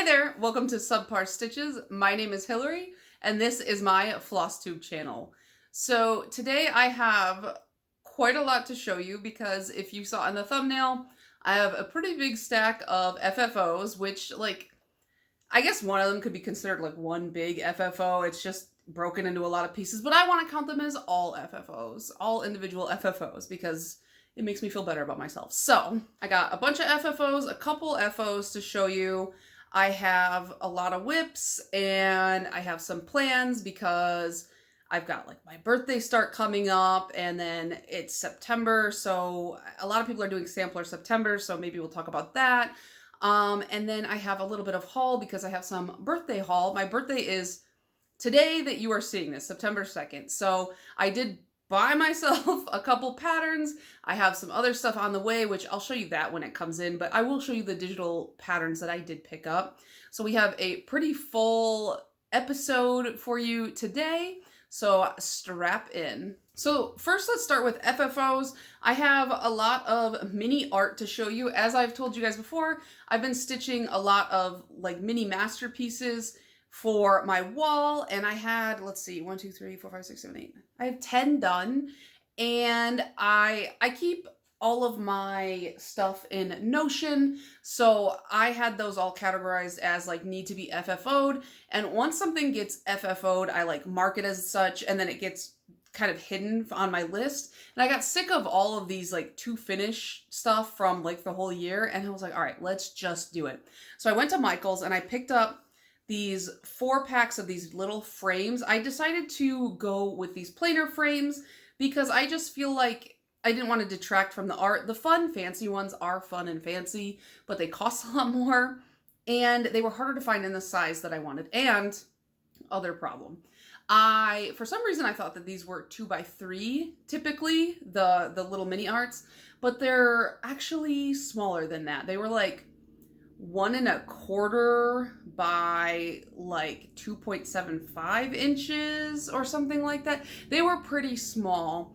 there, welcome to Subpar Stitches. My name is Hillary, and this is my Flosstube channel. So today I have quite a lot to show you because if you saw in the thumbnail, I have a pretty big stack of FFOs, which I guess one of them could be considered like one big FFO. It's just broken into a lot of pieces, but I want to count them as all FFOs, all individual FFOs, because it makes me feel better about myself. So I got a bunch of FFOs, a couple FOs to show you. I have a lot of WIPS and I have some plans because I've got like my birthday start coming up and then it's September. So a lot of people are doing sampler September. So maybe we'll talk about that. And then I have a little bit of haul because I have some birthday haul. My birthday is today that you are seeing this, September 2nd. So I did buy myself a couple patterns. I have some other stuff on the way, which I'll show you that when it comes in, but I will show you the digital patterns that I did pick up. So we have a pretty full episode for you today, so strap in. So first let's start with FFOs. I have a lot of mini art to show you. As I've told you guys before, I've been stitching a lot of like mini masterpieces for my wall, and I had, let's see, 1, 2, 3, 4, 5, 6, 7, 8. I have 10 done, and I keep all of my stuff in Notion, so I had those all categorized as like need to be FFO'd, and once something gets FFO'd, I like mark it as such, and then it gets kind of hidden on my list. And I got sick of all of these like to finish stuff from like the whole year, and I was like, all right, let's just do it. So I went to Michael's and I picked up these 4 packs of these little frames. I decided to go with these plainer frames because I just feel like I didn't want to detract from the art. The fun, fancy ones are fun and fancy, but they cost a lot more, and they were harder to find in the size that I wanted. And other problem, for some reason I thought that these were 2x3 typically, the little mini arts, but they're actually smaller than that. They were like 1 1/4 by like 2.75 inches or something like that. They were pretty small.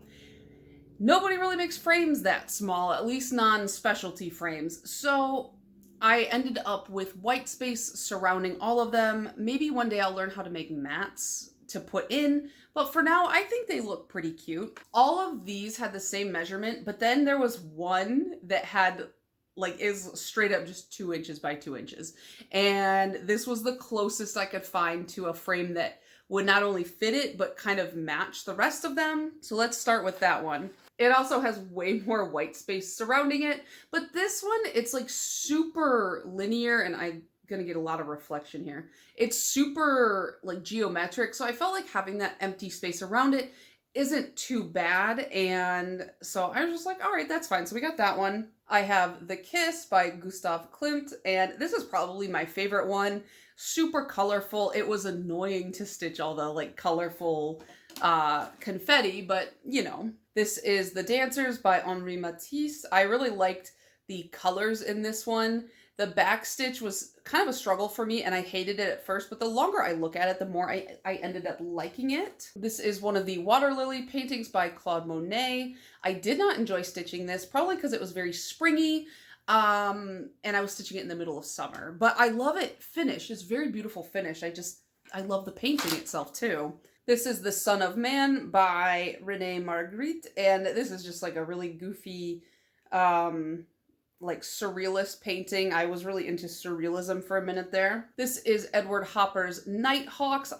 Nobody really makes frames that small, at least non-specialty frames. So I ended up with white space surrounding all of them. Maybe one day I'll learn how to make mats to put in, but for now I think they look pretty cute. All of these had the same measurement, but then there was one that had is straight up just 2 inches by 2 inches. And this was the closest I could find to a frame that would not only fit it, but kind of match the rest of them. So let's start with that one. It also has way more white space surrounding it, but this one, it's like super linear, and I'm gonna get a lot of reflection here. It's super like geometric, so I felt like having that empty space around it isn't too bad, and so I was just like, all right, that's fine. So we got that one. I have The Kiss by Gustav Klimt, and this is probably my favorite one. Super colorful. It was annoying to stitch all the like colorful confetti, but you know. This is The Dancers by Henri Matisse. I really liked the colors in this one. The back stitch was kind of a struggle for me, and I hated it at first, but the longer I look at it, the more I ended up liking it. This is one of the Water Lily paintings by Claude Monet. I did not enjoy stitching this, probably because it was very springy, and I was stitching it in the middle of summer. But I love it finished. It's a very beautiful finish. I love the painting itself too. This is The Son of Man by René Magritte, and this is just like a really goofy, like surrealist painting. I was really into surrealism for a minute there. This is Edward Hopper's Nighthawks.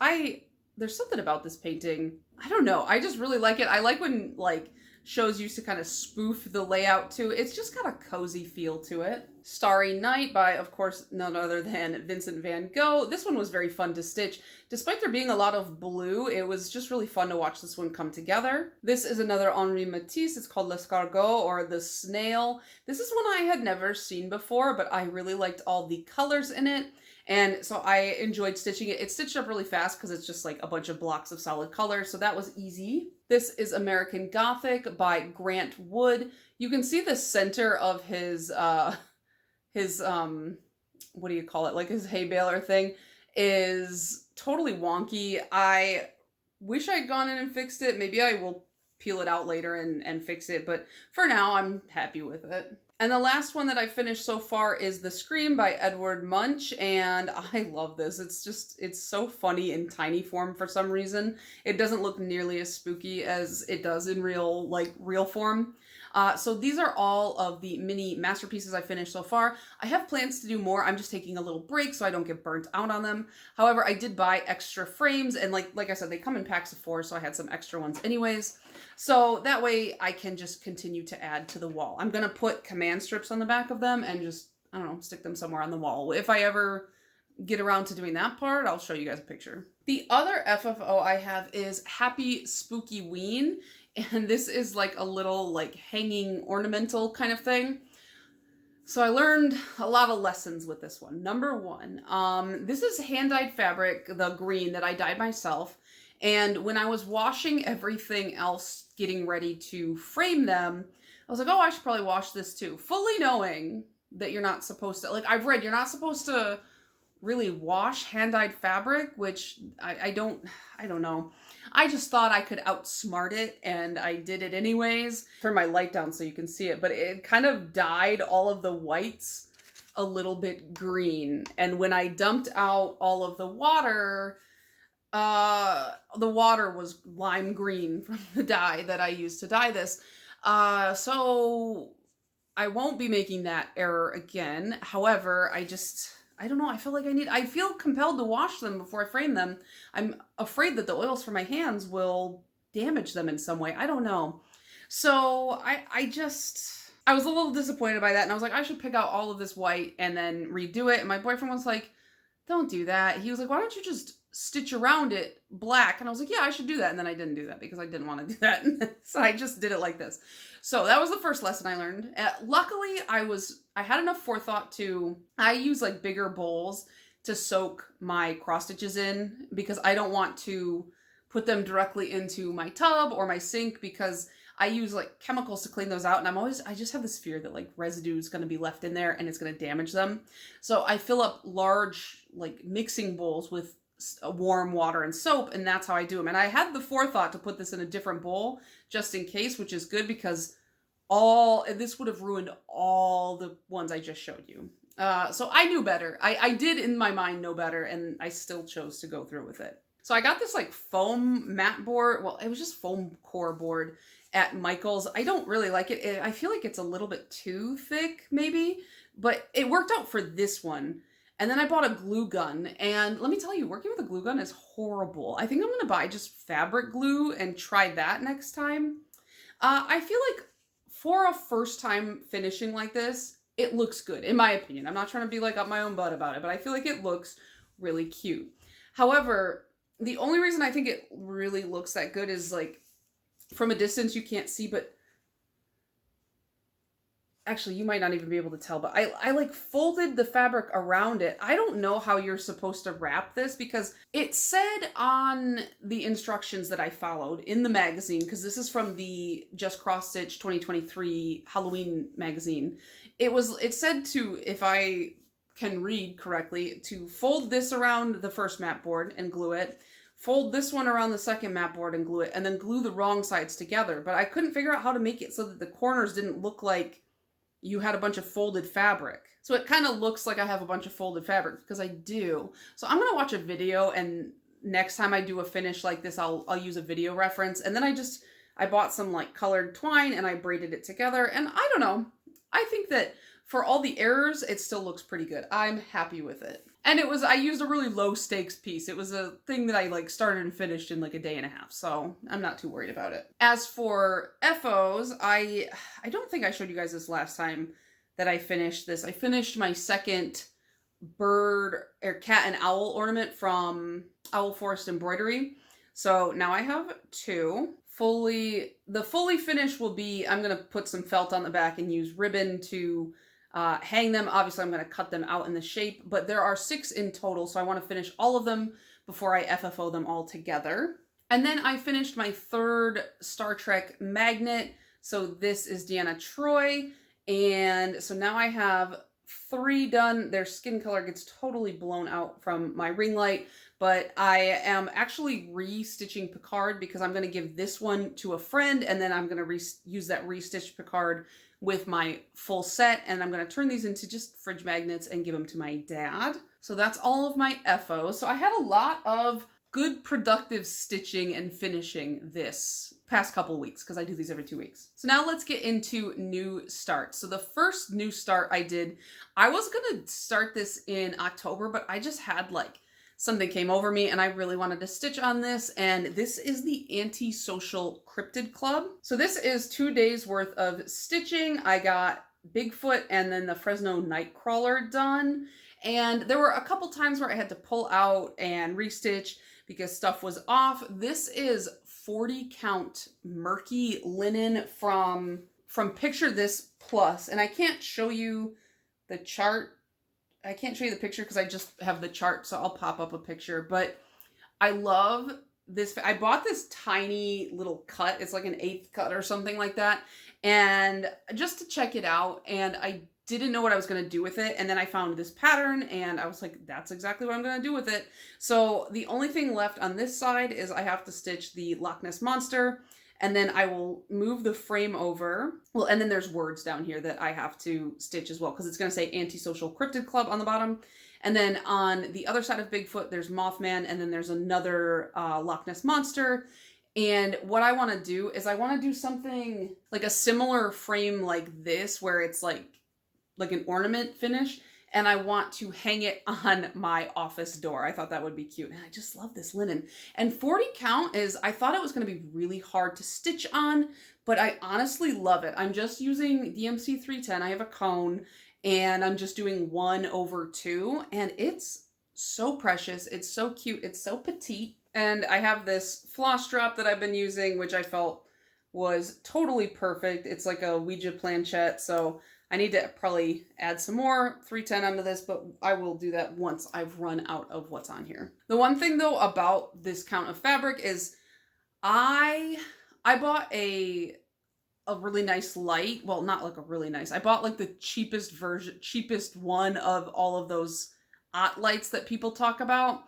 There's something about this painting. I don't know. I just really like it. I like when like shows used to kind of spoof the layout too. It's just got a cozy feel to it. Starry Night by, of course, none other than Vincent van Gogh. This one was very fun to stitch. Despite there being a lot of blue, it was just really fun to watch this one come together. This is another Henri Matisse. It's called L'Escargot, or The Snail. This is one I had never seen before, but I really liked all the colors in it. And so I enjoyed stitching it. It's stitched up really fast because it's just like a bunch of blocks of solid color, so that was easy. This is American Gothic by Grant Wood. You can see the center of his what do you call it? Like his hay baler thing is totally wonky. I wish I'd gone in and fixed it. Maybe I will peel it out later and fix it, but for now I'm happy with it. And the last one that I finished so far is The Scream by Edward Munch, and I love this. It's so funny in tiny form for some reason. It doesn't look nearly as spooky as it does in real form. So these are all of the mini masterpieces I finished so far. I have plans to do more. I'm just taking a little break so I don't get burnt out on them. However, I did buy extra frames, and like I said, they come in packs of 4, so I had some extra ones anyways. So that way I can just continue to add to the wall. I'm going to put command strips on the back of them and just, I don't know, stick them somewhere on the wall. If I ever get around to doing that part, I'll show you guys a picture. The other FFO I have is Happy Spooky Ween. And this is like a little like hanging ornamental kind of thing. So I learned a lot of lessons with this one. Number one, this is hand-dyed fabric, the green that I dyed myself. And when I was washing everything else, getting ready to frame them, I was like, oh, I should probably wash this too. Fully knowing that you're not supposed to, like I've read, you're not supposed to really wash hand-dyed fabric, which I don't know. I just thought I could outsmart it, and I did it anyways. Turn my light down so you can see it, but it kind of dyed all of the whites a little bit green. And when I dumped out all of the water was lime green from the dye that I used to dye this. So I won't be making that error again. However, I don't know, I feel compelled to wash them before I frame them. I'm afraid that the oils from my hands will damage them in some way. I don't know. So I was a little disappointed by that, and I was like, I should pick out all of this white and then redo it. And my boyfriend was like, don't do that. He was like, why don't you just stitch around it black? And I was like, yeah, I should do that. And then I didn't do that because I didn't want to do that. So I just did it like this. So that was the first lesson I learned. Luckily, I had enough forethought I use like bigger bowls to soak my cross stitches in, because I don't want to put them directly into my tub or my sink, because I use like chemicals to clean those out, and I just have this fear that like residue is going to be left in there and it's going to damage them. So I fill up large like mixing bowls with warm water and soap, and that's how I do them. And I had the forethought to put this in a different bowl just in case, which is good, because this would have ruined all the ones I just showed you. So I knew better. I did in my mind know better, and I still chose to go through with it. So I got this like foam mat board. Well, it was just foam core board at Michael's. I don't really like it. I feel like it's a little bit too thick maybe, but it worked out for this one. And then I bought a glue gun, and let me tell you, working with a glue gun is horrible. I think I'm gonna buy just fabric glue and try that next time. I feel like for a first time finishing like this, it looks good, in my opinion. I'm not trying to be like up my own butt about it, but I feel like it looks really cute. However, the only reason I think it really looks that good is like from a distance you can't see, but actually you might not even be able to tell, but I like folded the fabric around it. I don't know how you're supposed to wrap this, because it said on the instructions that I followed in the magazine, because this is from the Just Cross Stitch 2023 Halloween magazine. It said to, if I can read correctly, to fold this around the first mat board and glue it, fold this one around the second mat board and glue it, and then glue the wrong sides together. But I couldn't figure out how to make it so that the corners didn't look like you had a bunch of folded fabric. So it kind of looks like I have a bunch of folded fabric, because I do. So I'm gonna watch a video, and next time I do a finish like this, I'll use a video reference. And then I bought some like colored twine and I braided it together, and I don't know. I think that for all the errors, it still looks pretty good. I'm happy with it. And I used a really low stakes piece. It was a thing that I like started and finished in like a day and a half. So I'm not too worried about it. As for FOs, I don't think I showed you guys this last time that I finished this. I finished my second bird or cat and owl ornament from Owl Forest Embroidery. So now I have 2. The fully finished will be, I'm going to put some felt on the back and use ribbon to hang them. Obviously, I'm going to cut them out in the shape, but there are 6 in total, so I want to finish all of them before I FFO them all together. And then I finished my 3rd Star Trek magnet. So this is Deanna Troi, and so now I have 3 done. Their skin color gets totally blown out from my ring light, but I am actually re-stitching Picard, because I'm going to give this one to a friend, and then I'm going to use that re-stitched Picard with my full set, and I'm going to turn these into just fridge magnets and give them to my dad. So that's all of my FOs. So I had a lot of good productive stitching and finishing this past couple weeks because I do these every 2 weeks. So now let's get into new starts. So the first new start I did, I was going to start this in October, but I just had like something came over me and I really wanted to stitch on this, and this is the Antisocial Cryptid Club. So this is 2 days worth of stitching. I got Bigfoot and then the Fresno Nightcrawler done, and there were a couple times where I had to pull out and restitch because stuff was off. This is 40 count murky linen from Picture This Plus, and I can't show you the chart. I can't show you the picture because I just have the chart, so I'll pop up a picture. But I love this. I bought this tiny little cut. It's like an 1/8 cut or something like that. And just to check it out, and I didn't know what I was going to do with it. And then I found this pattern and I was like, that's exactly what I'm going to do with it. So the only thing left on this side is I have to stitch the Loch Ness Monster. And then I will move the frame over. Well, and then there's words down here that I have to stitch as well, because it's going to say Antisocial Cryptid Club on the bottom. And then on the other side of Bigfoot, there's Mothman, and then there's another Loch Ness Monster. And what I want to do is I want to do something like a similar frame like this, where it's like an ornament finish. And I want to hang it on my office door. I thought that would be cute. And I just love this linen. And 40 count is, I thought it was going to be really hard to stitch on, but I honestly love it. I'm just using DMC 310. I have a cone and I'm just doing 1/2. And it's so precious. It's so cute. It's so petite. And I have this floss drop that I've been using, which I felt was totally perfect. It's like a Ouija planchette. So I need to probably add some more 310 onto this, but I will do that once I've run out of what's on here. The one thing though about this count of fabric is I bought a really nice light. Well, not like a really nice. I bought like the cheapest one of all of those OT lights that people talk about.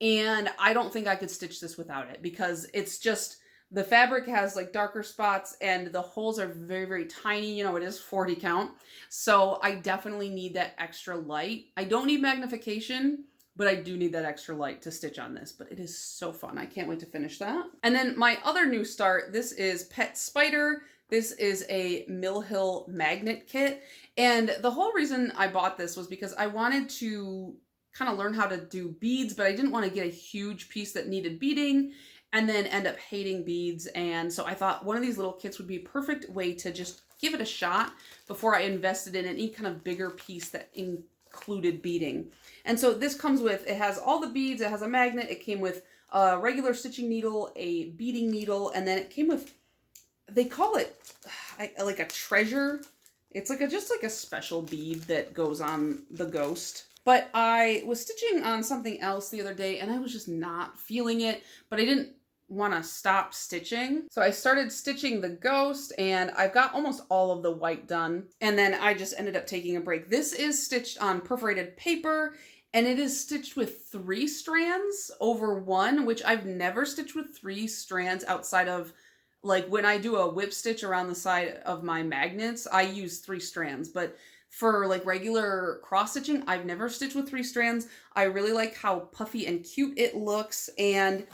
And I don't think I could stitch this without it, because it's just, the fabric has like darker spots and the holes are very, very tiny. You know, it is 40 count. So I definitely need that extra light. I don't need magnification, but I do need that extra light to stitch on this. But it is so fun. I can't wait to finish that. And then my other new start, this is Pet Spider. This is a Mill Hill magnet kit. And the whole reason I bought this was because I wanted to kind of learn how to do beads, but I didn't want to get a huge piece that needed beading and then end up hating beads. And so I thought one of these little kits would be a perfect way to just give it a shot before I invested in any kind of bigger piece that included beading. And so this comes with, it has all the beads, it has a magnet, it came with a regular stitching needle, a beading needle, and then it came with, they call it like a treasure. It's like just like a special bead that goes on the ghost. But I was stitching on something else the other day and I was just not feeling it, but I didn't want to stop stitching. So I started stitching the ghost and I've got almost all of the white done. And then I just ended up taking a break. This is stitched on perforated paper and it is stitched with 3 strands over 1, which I've never stitched with 3 strands outside of like when I do a whip stitch around the side of my magnets, I use 3 strands, but for like regular cross stitching, I've never stitched with 3 strands. I really like how puffy and cute it looks. And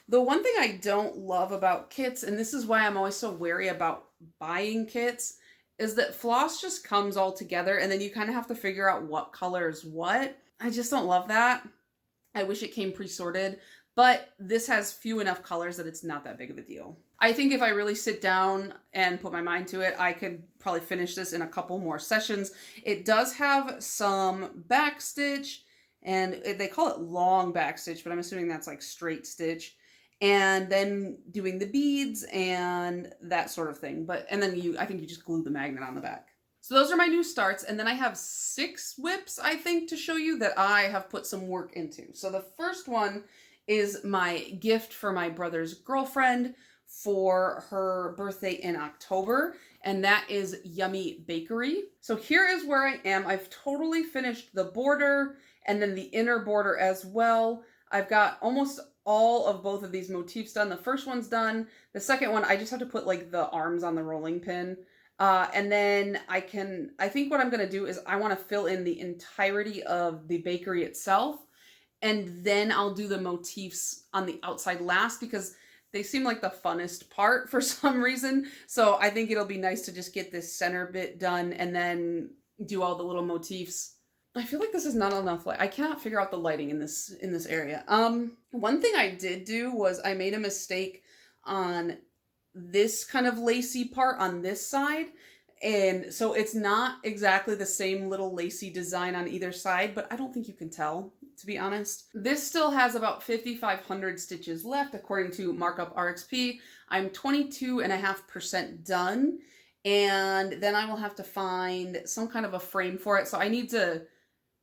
the one thing I don't love about kits, and this is why I'm always so wary about buying kits, is that floss just comes all together and then you kind of have to figure out what color is what. I just don't love that. I wish it came pre-sorted, but this has few enough colors that it's not that big of a deal. I think if I really sit down and put my mind to it, I could probably finish this in a couple more sessions. It does have some backstitch, and they call it long backstitch, but I'm assuming that's like straight stitch. And then doing the beads and that sort of thing. And then I think you just glue the magnet on the back. So those are my new starts. And then I have 6 WIPs, I think, to show you that I have put some work into. So the first one is my gift for my brother's girlfriend for her birthday in October, and that is Yummy Bakery. So here is where I am. I've totally finished the border and then the inner border as well. I've got almost all of both of these motifs done. The first one's done. The second one, I just have to put like the arms on the rolling pin. And then I think what I'm going to do is I want to fill in the entirety of the bakery itself. And then I'll do the motifs on the outside last because they seem like the funnest part for some reason. So I think it'll be nice to just get this center bit done and then do all the little motifs. I feel like this is not enough light. I cannot figure out the lighting in this area. One thing I did do was I made a mistake on this kind of lacy part on this side. And so it's not exactly the same little lacy design on either side, but I don't think you can tell, to be honest. This still has about 5,500 stitches left, according to Markup RXP. I'm 22.5% done, and then I will have to find some kind of a frame for it. So I need to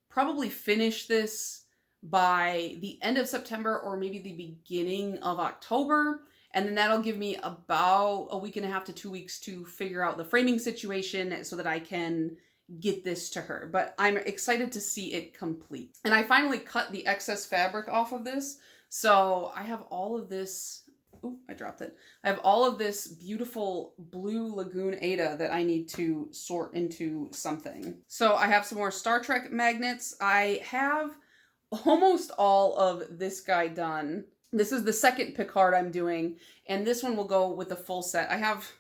probably finish this by the end of September or maybe the beginning of October. And then that'll give me about a week and a half to 2 weeks to figure out the framing situation so that I can get this to her. But I'm excited to see it complete. And I finally cut the excess fabric off of this. So I have all of this. Ooh, I dropped it. I have all of this beautiful blue Lagoon Ada that I need to sort into something. So I have some more Star Trek magnets. I have almost all of this guy done. This is the second Picard I'm doing, and this one will go with the full set. I have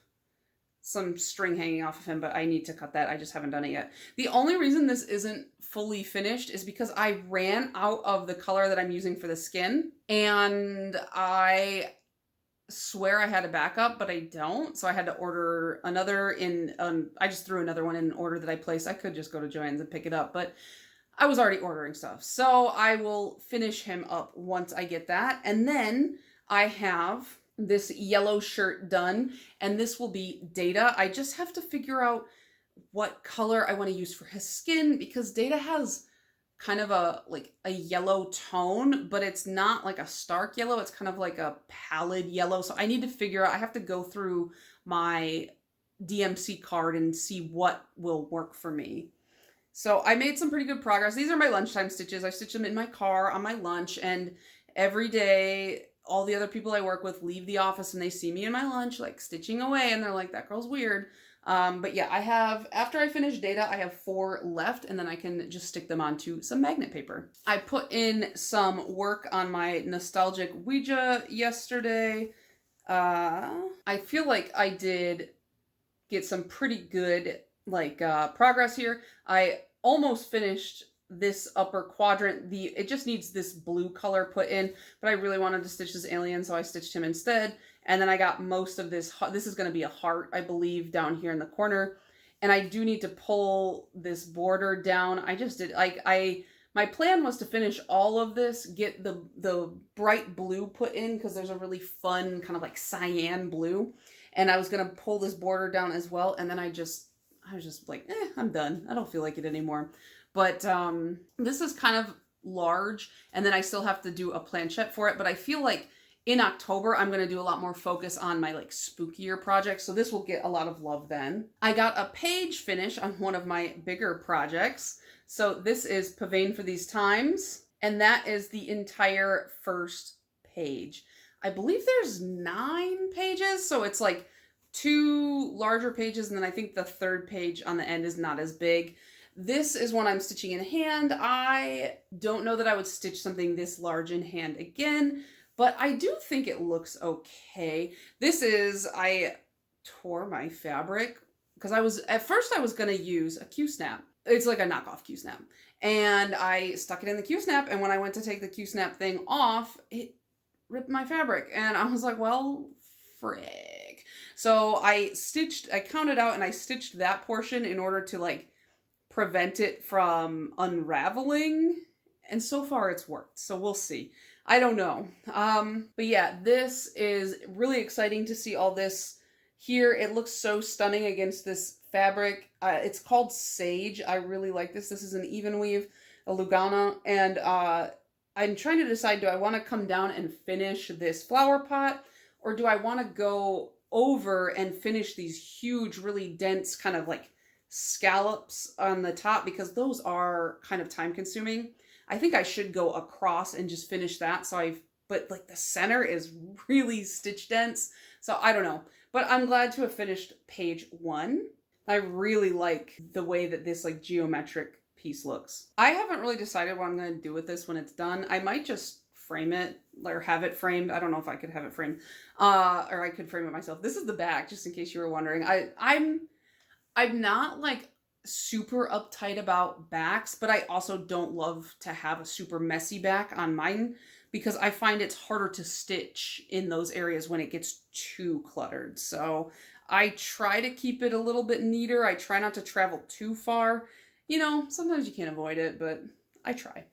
some string hanging off of him, but I need to cut that. I just haven't done it yet. The only reason this isn't fully finished is because I ran out of the color that I'm using for the skin, and I swear I had a backup, but I don't. So I had to order another in, I just threw another one in an order that I placed. I could just go to Joann's and pick it up, but I was already ordering stuff. So I will finish him up once I get that. And then I have this yellow shirt done, and this will be Data. I just have to figure out what color I want to use for his skin, because Data has kind of a yellow tone, but it's not like a stark yellow. It's kind of like a pallid yellow. So I need to figure out, I have to go through my DMC card and see what will work for me. So I made some pretty good progress. These are my lunchtime stitches. I stitch them in my car on my lunch, and every day all the other people I work with leave the office and they see me in my lunch like stitching away, and they're like, that girl's weird. But yeah, I have, after I finish Data, I have 4 left, and then I can just stick them onto some magnet paper. I put in some work on my nostalgic Ouija yesterday. I feel like I did get some pretty good progress here. I almost finished this upper quadrant. It just needs this blue color put in, but I really wanted to stitch this alien, so I stitched him instead. And then I got most of this. This is going to be a heart, I believe, down here in the corner. And I do need to pull this border down. I just did, my plan was to finish all of this, get the bright blue put in, because there's a really fun kind of like cyan blue. And I was going to pull this border down as well. And then I was just like, I'm done. I don't feel like it anymore. But this is kind of large, and then I still have to do a planchette for it. But I feel like in October, I'm going to do a lot more focus on my spookier projects. So this will get a lot of love then. I got a page finish on one of my bigger projects. So this is Pavane for These Times, and that is the entire first page. I believe there's 9 pages, so it's like 2 larger pages, and then I think the third page on the end is not as big. This is one I'm stitching in hand. I don't know that I would stitch something this large in hand again, but I do think it looks okay. I tore my fabric because at first I was going to use a Q-snap. It's like a knockoff Q-snap. And I stuck it in the Q-snap, and when I went to take the Q-snap thing off, it ripped my fabric. And I was like, well, frick. So I counted out and I stitched that portion in order to prevent it from unraveling. And so far it's worked. So we'll see. I don't know. But yeah, this is really exciting to see all this here. It looks so stunning against this fabric. It's called Sage. I really like this. This is an even weave, a Lugana. And I'm trying to decide, do I want to come down and finish this flower pot, or do I want to go over and finish these huge, really dense kind of scallops on the top, because those are kind of time consuming. I think I should go across and just finish that. But the center is really stitch dense. So I don't know, but I'm glad to have finished page 1. I really like the way that this like geometric piece looks. I haven't really decided what I'm going to do with this when it's done. I might just frame it or have it framed. I don't know if I could have it framed, or I could frame it myself. This is the back, just in case you were wondering. I'm not like super uptight about backs, but I also don't love to have a super messy back on mine because I find it's harder to stitch in those areas when it gets too cluttered. So I try to keep it a little bit neater. I try not to travel too far. You know, sometimes you can't avoid it, but I try.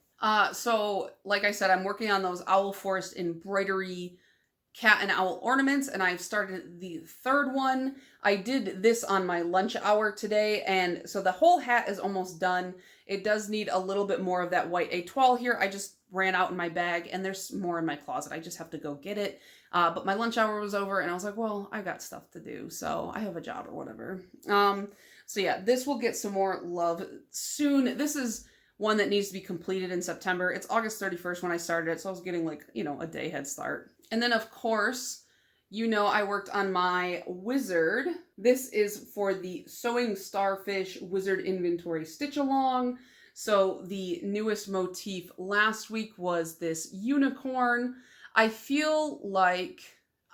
So like I said, I'm working on those Owl Forest embroidery cat and owl ornaments, and I've started the third one. I did this on my lunch hour today, and so the whole hat is almost done. It does need a little bit more of that white étoile here. I just ran out in my bag, and there's more in my closet. I just have to go get it. But my lunch hour was over, and I was like, well, I got stuff to do, so I have a job or whatever. So yeah, this will get some more love soon. This is one that needs to be completed in September. It's August 31st when I started it, so I was getting like, you know, a day head start. And then of course, you know, I worked on my wizard. This is for the Sewing Starfish Wizard Inventory Stitch Along. So the newest motif last week was this unicorn. I feel like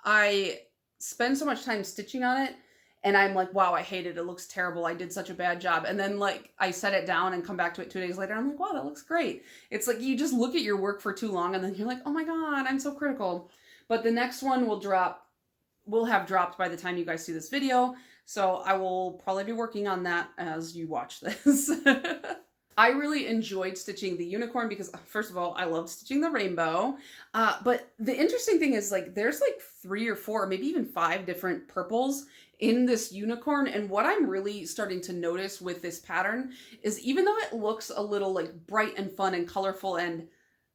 I spend so much time stitching on it, and I'm like, wow, I hate it. It looks terrible. I did such a bad job. And then like I set it down and come back to it 2 days later. I'm like, wow, that looks great. It's like you just look at your work for too long and then you're like, oh my God, I'm so critical. But the next one will have dropped by the time you guys see this video. So I will probably be working on that as you watch this. I really enjoyed stitching the unicorn because, first of all, I love stitching the rainbow. But the interesting thing is, like, there's like 3 or 4, maybe even 5 different purples in this unicorn. And what I'm really starting to notice with this pattern is, even though it looks a little like bright and fun and colorful and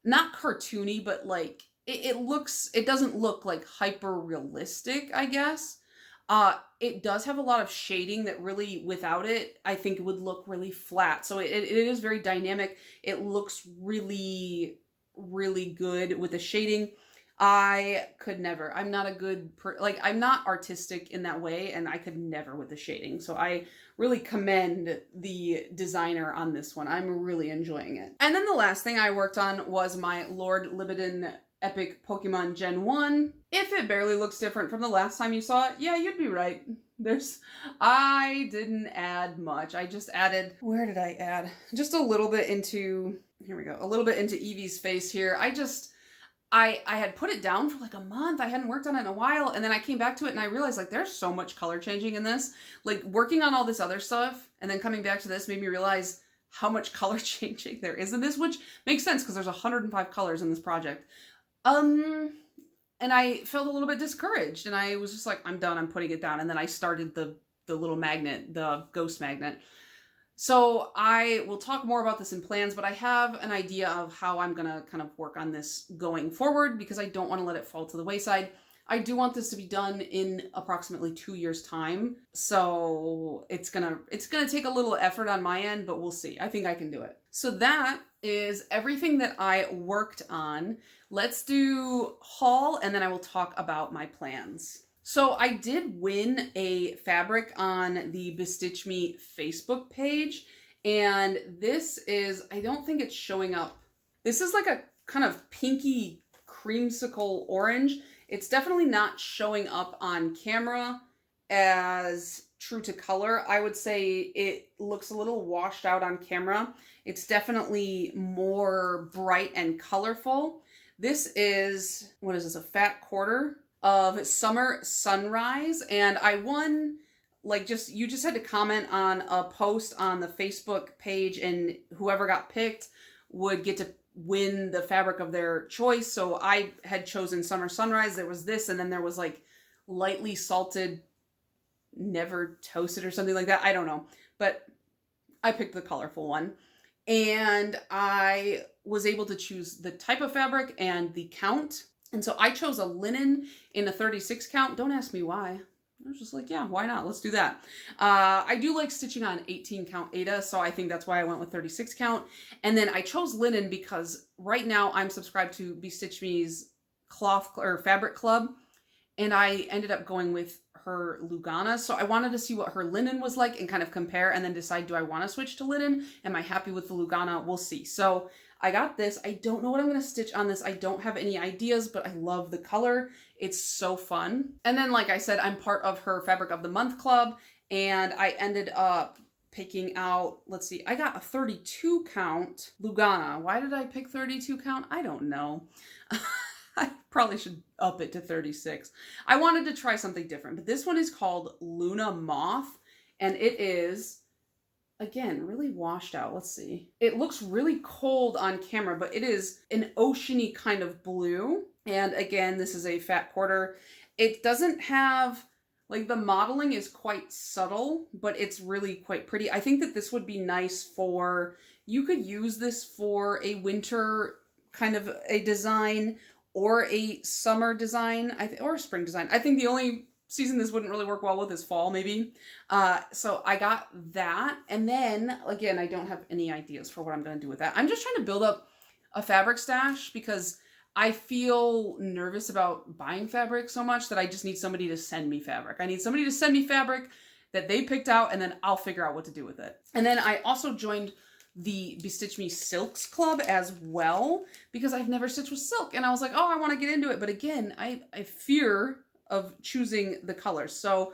not cartoony, but like it doesn't look like hyper realistic, I guess. It does have a lot of shading that really, without it, I think it would look really flat. So it is very dynamic. It looks really, really good with the shading. I could never. I'm not a good, I'm not artistic in that way, and I could never with the shading. So I really commend the designer on this one. I'm really enjoying it. And then the last thing I worked on was my Lord Libidin Epic Pokemon Gen 1. If it barely looks different from the last time you saw it, yeah, you'd be right. I didn't add much. I just added, where did I add? Just a little bit into, here we go, a little bit into Eevee's face here. I had put it down for like a month. I hadn't worked on it in a while. And then I came back to it and I realized like there's so much color changing in this. Like working on all this other stuff and then coming back to this made me realize how much color changing there is in this, which makes sense because there's 105 colors in this project. And I felt a little bit discouraged and I was just like, I'm done, I'm putting it down. And then I started the little magnet, the ghost magnet. So I will talk more about this in plans, but I have an idea of how I'm going to kind of work on this going forward because I don't want to let it fall to the wayside. I do want this to be done in approximately 2 years' time. So it's gonna take a little effort on my end, but we'll see. I think I can do it. So that is everything that I worked on. Let's do haul and then I will talk about my plans. So I did win a fabric on the Bestitch Me Facebook page, and this is, I don't think it's showing up. This is like a kind of pinky creamsicle orange. It's definitely not showing up on camera as true to color. I would say it looks a little washed out on camera. It's definitely more bright and colorful. This is, what is this, a fat quarter of Summer Sunrise, and I won, like, you just had to comment on a post on the Facebook page and whoever got picked would get to win the fabric of their choice. So I had chosen Summer Sunrise. There was this, and then there was like lightly salted, never toasted or something like that. I don't know, but I picked the colorful one. And I was able to choose the type of fabric and the count. And so I chose a linen in a 36 count. Don't ask me why. I was just like, yeah, why not? Let's do that. I do like stitching on 18 count Aida, so I think that's why I went with 36 count. And then I chose linen because right now I'm subscribed to Bestitch Me's cloth or fabric club. And I ended up going with her Lugana. So I wanted to see what her linen was like and kind of compare and then decide, do I want to switch to linen? Am I happy with the Lugana? We'll see. So I got this. I don't know what I'm going to stitch on this. I don't have any ideas, but I love the color. It's so fun. And then, like I said, I'm part of her Fabric of the Month club, and I ended up picking out, let's see, I got a 32 count Lugana. Why did I pick 32 count? I don't know. I probably should up it to 36. I wanted to try something different, but this one is called Luna Moth, and it is, again, really washed out. Let's see. It looks really cold on camera, but it is an oceany kind of blue. And again, this is a fat quarter. It doesn't have, like, the modeling is quite subtle, but it's really quite pretty. I think that this would be nice for, you could use this for a winter kind of a design or a summer design, or a spring design. I think the only season this wouldn't really work well with is fall, maybe. So I got that. And then, again, I don't have any ideas for what I'm going to do with that. I'm just trying to build up a fabric stash because I feel nervous about buying fabric so much that I just need somebody to send me fabric. I need somebody to send me fabric that they picked out, and then I'll figure out what to do with it. And then I also joined the Bestitch Me Silks Club as well, because I've never stitched with silk. And I was like, oh, I want to get into it. But again, I fear of choosing the colors. So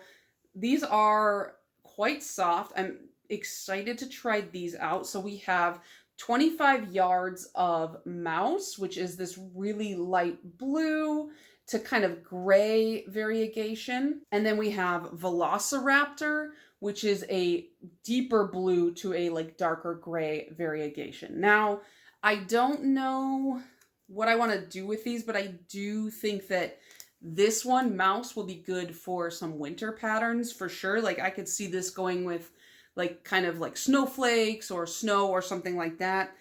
these are quite soft. I'm excited to try these out. So we have 25 yards of Mouse, which is this really light blue to kind of gray variegation. And then we have Velociraptor, which is a deeper blue to a like darker gray variegation. Now, I don't know what I want to do with these, but I do think that this one, Mouse, will be good for some winter patterns for sure. Like I could see this going with like kind of like snowflakes or snow or something like that.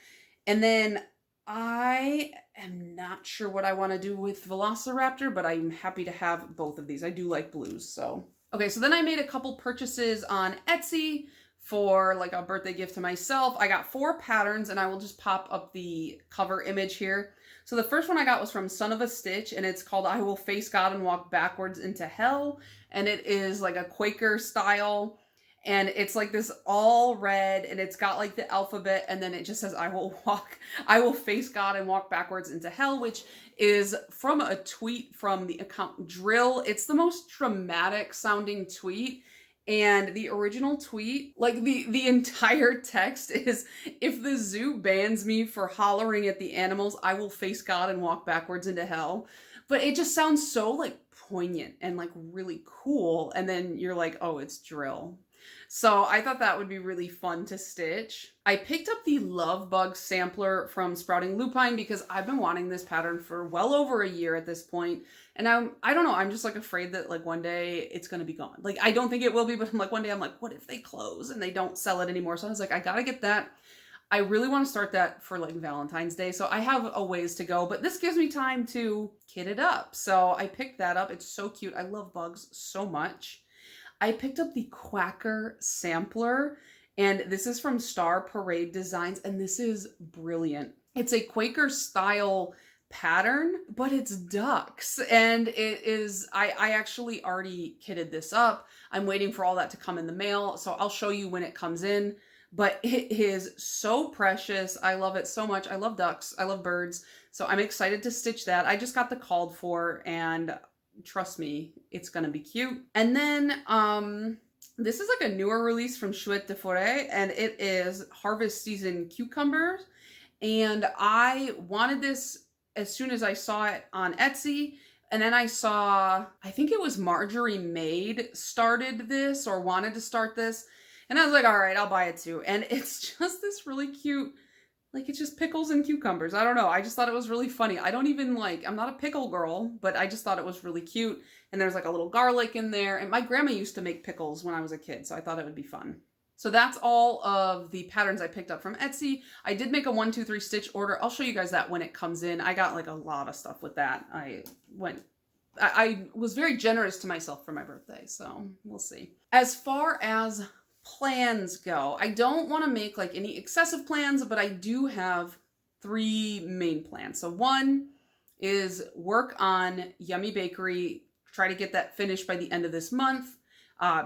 And then I am not sure what I want to do with Velociraptor, but I'm happy to have both of these. I do like blues, so. Okay, so then I made a couple purchases on Etsy for like a birthday gift to myself. I got 4 patterns, and I will just pop up the cover image here. So the first one I got was from Son of a Stitch, and it's called I Will Face God and Walk Backwards into Hell. And it is like a Quaker style, and it's like this all red, and it's got like the alphabet, and then it just says I will face God and walk backwards into hell, which is from a tweet from the account Drill. It's the most dramatic sounding tweet. And the original tweet, like the entire text is, if the zoo bans me for hollering at the animals, I will face God and walk backwards into hell. But it just sounds so like poignant and like really cool. And then you're like, oh, it's Drill. So I thought that would be really fun to stitch. I picked up the Love Bug sampler from Sprouting Lupine because I've been wanting this pattern for well over a year at this point. And I don't know, I'm just like afraid that like one day it's going to be gone. Like I don't think it will be, but I'm like one day I'm like, what if they close and they don't sell it anymore? So I was like, I got to get that. I really want to start that for like Valentine's Day. So I have a ways to go, but this gives me time to kit it up. So I picked that up. It's so cute. I love bugs so much. I picked up the Quacker sampler, and this is from Star Parade Designs, and this is brilliant. It's a Quaker style pattern, but it's ducks, and it is, I actually already kitted this up. I'm waiting for all that to come in the mail, so I'll show you when it comes in, but it is so precious. I love it so much. I love ducks. I love birds, so I'm excited to stitch that. I just got the called for, and trust me, it's gonna be cute. And then this is like a newer release from Chouette de Forêt, and it is Harvest Season Cucumbers. And I wanted this as soon as I saw it on Etsy. And then I saw, I think it was Marjorie Maid started this or wanted to start this. And I was like, all right, I'll buy it too. And it's just this really cute, like it's just pickles and cucumbers. I don't know. I just thought it was really funny. I don't even like, I'm not a pickle girl, but I just thought it was really cute. And there's like a little garlic in there. And my grandma used to make pickles when I was a kid, so I thought it would be fun. So that's all of the patterns I picked up from Etsy. I did make a 1, 2, 3 stitch order. I'll show you guys that when it comes in. I got like a lot of stuff with that. I was very generous to myself for my birthday, so we'll see. As far as plans go, I don't want to make like any excessive plans, but I do have 3 main plans. So one is work on Yummy Bakery try to get that finished by the end of this month.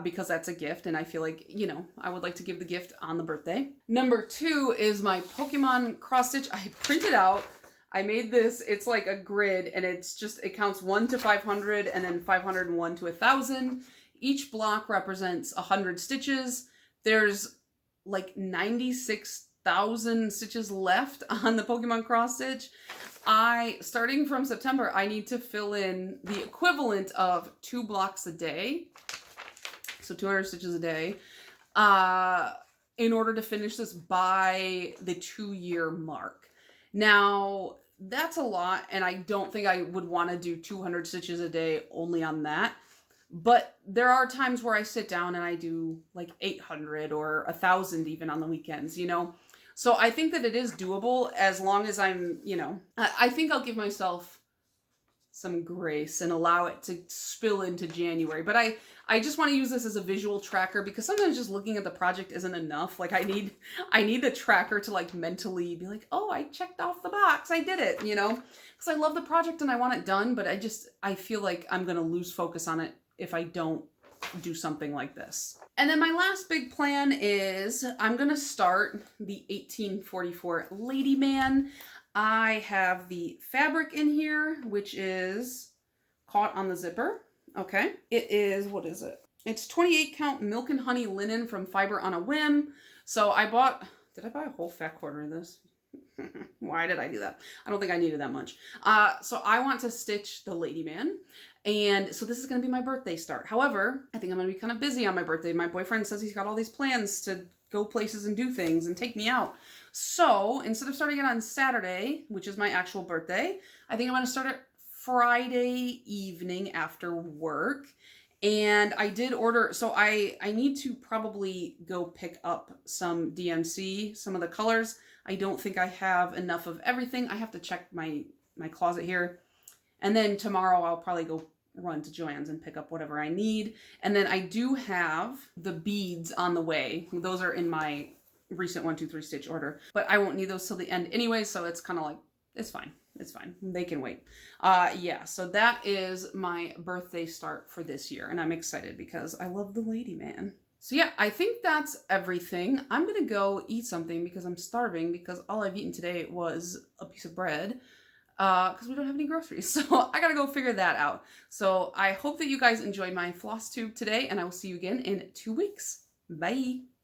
Because that's a gift, and I feel like, you know, I would like to give the gift on the birthday. Number 2 is my Pokemon cross stitch. I printed out, I made this, it's like a grid, and it's just, it counts 1 to 500 and then 501 to 1,000. Each block represents 100 stitches. There's like 96,000 stitches left on the Pokemon cross stitch. Starting from September, I need to fill in the equivalent of 2 blocks a day. So 200 stitches a day, in order to finish this by the 2-year mark. Now, that's a lot, and I don't think I would want to do 200 stitches a day only on that. But there are times where I sit down and I do like 800 or 1,000 even on the weekends, you know? So I think that it is doable as long as I'm, you know, I think I'll give myself some grace and allow it to spill into January. But I just want to use this as a visual tracker, because sometimes just looking at the project isn't enough. Like I need the tracker to like mentally be like, oh, I checked off the box, I did it, you know, because I love the project and I want it done, but I feel like I'm going to lose focus on it if I don't do something like this. And then my last big plan is I'm going to start the 1844 Lady Man. I have the fabric in here, which is caught on the zipper. Okay. It is, what is it? It's 28 count milk and honey linen from Fiber on a Whim. So I bought, did I buy a whole fat quarter of this? Why did I do that? I don't think I needed that much. So I want to stitch the Lady Man. And so this is going to be my birthday start. However, I think I'm going to be kind of busy on my birthday. My boyfriend says he's got all these plans to go places and do things and take me out. So instead of starting it on Saturday, which is my actual birthday, I think I'm going to start it Friday evening after work. And I did order, so I need to probably go pick up some DMC, some of the colors. I don't think I have enough of everything. I have to check my closet here. And then tomorrow I'll probably go run to Joann's and pick up whatever I need. And then I do have the beads on the way. Those are in my recent 1, 2, 3 stitch order, but I won't need those till the end anyway. So it's kind of like, it's fine. It's fine. They can wait. Yeah, so that is my birthday start for this year. And I'm excited because I love the Lady Man. So yeah, I think that's everything. I'm going to go eat something because I'm starving, because all I've eaten today was a piece of bread. Because we don't have any groceries. So I gotta go figure that out. So I hope that you guys enjoyed my Flosstube today, and I will see you again in 2 weeks. Bye!